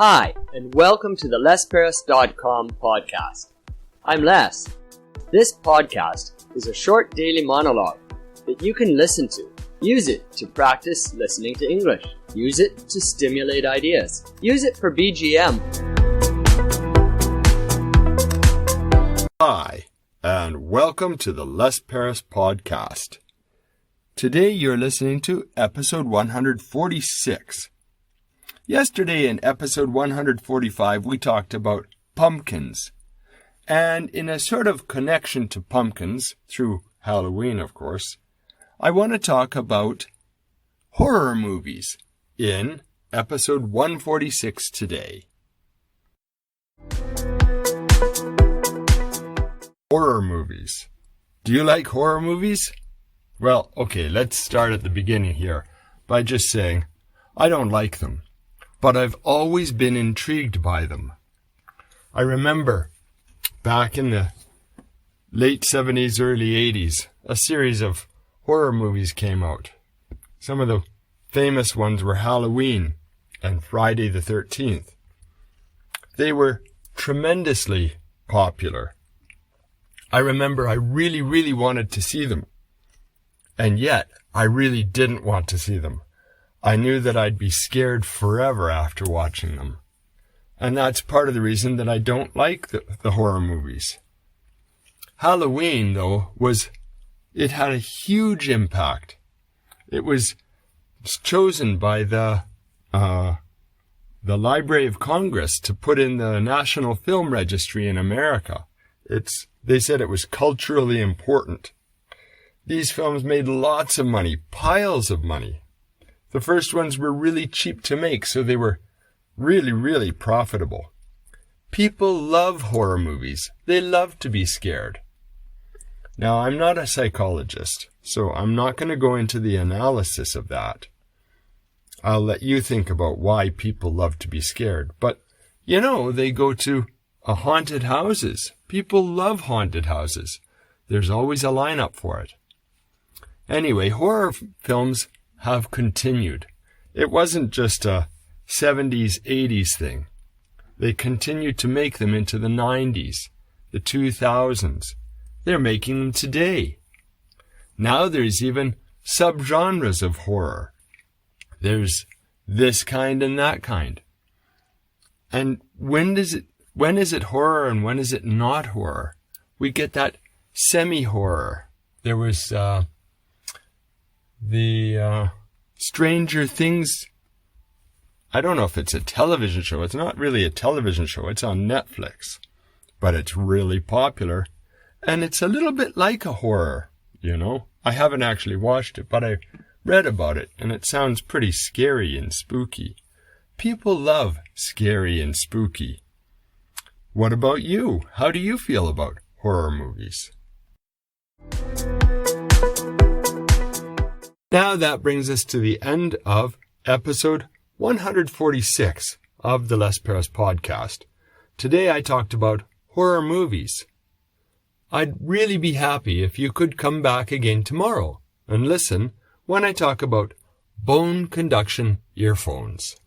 Hi, and welcome to the lesparis.com podcast. I'm Les. This podcast is a short daily monologue that you can listen to. Use it to practice listening to English. Use it to stimulate ideas. Use it for BGM. Hi, and welcome to the Les Paris podcast. Today you're listening to episode 146. Yesterday in episode 145 we talked about pumpkins. And in a sort of connection to pumpkins, through Halloween of course, I want to talk about horror movies in episode 146 today. Horror movies. Do you like horror movies? Well, okay, let's start at the beginning here by just saying I don't like them, but I've always been intrigued by them. I remember back in the late 70s, early 80s, a series of horror movies came out. Some of the famous ones were Halloween and Friday the 13th. They were tremendously popular. I remember I really wanted to see them. And yet, I really didn't want to see them. I knew that I'd be scared forever after watching them. And that's part of the reason that I don't like the horror movies. Halloween, though, it had a huge impact. It was chosen by the Library of Congress to put in the National Film Registry in America. They said it was culturally important. These films made lots of money, piles of money. The first ones were really cheap to make, so they were really profitable. People love horror movies. They love to be scared. Now, I'm not a psychologist, so I'm not going to go into the analysis of that. I'll let you think about why people love to be scared. But, they go to haunted houses. People love haunted houses. There's always a lineup for it. Anyway, horror films have continued. It wasn't just a 70s, 80s thing. They continued to make them into the 90s, the 2000s. They're making them today. Now there's even subgenres of horror. There's this kind and that kind. And when is it horror and when is it not horror? We get that semi-horror. There was the Stranger Things. I don't know if it's a television show. It's not really a television show. It's on Netflix. But it's really popular. And it's a little bit like a horror, I haven't actually watched it, but I read about it, and it sounds pretty scary and spooky. People love scary and spooky. What about you? How do you feel about horror movies? Now that brings us to the end of episode 146 of the Les Paris podcast. Today I talked about horror movies. I'd really be happy if you could come back again tomorrow and listen when I talk about bone conduction earphones.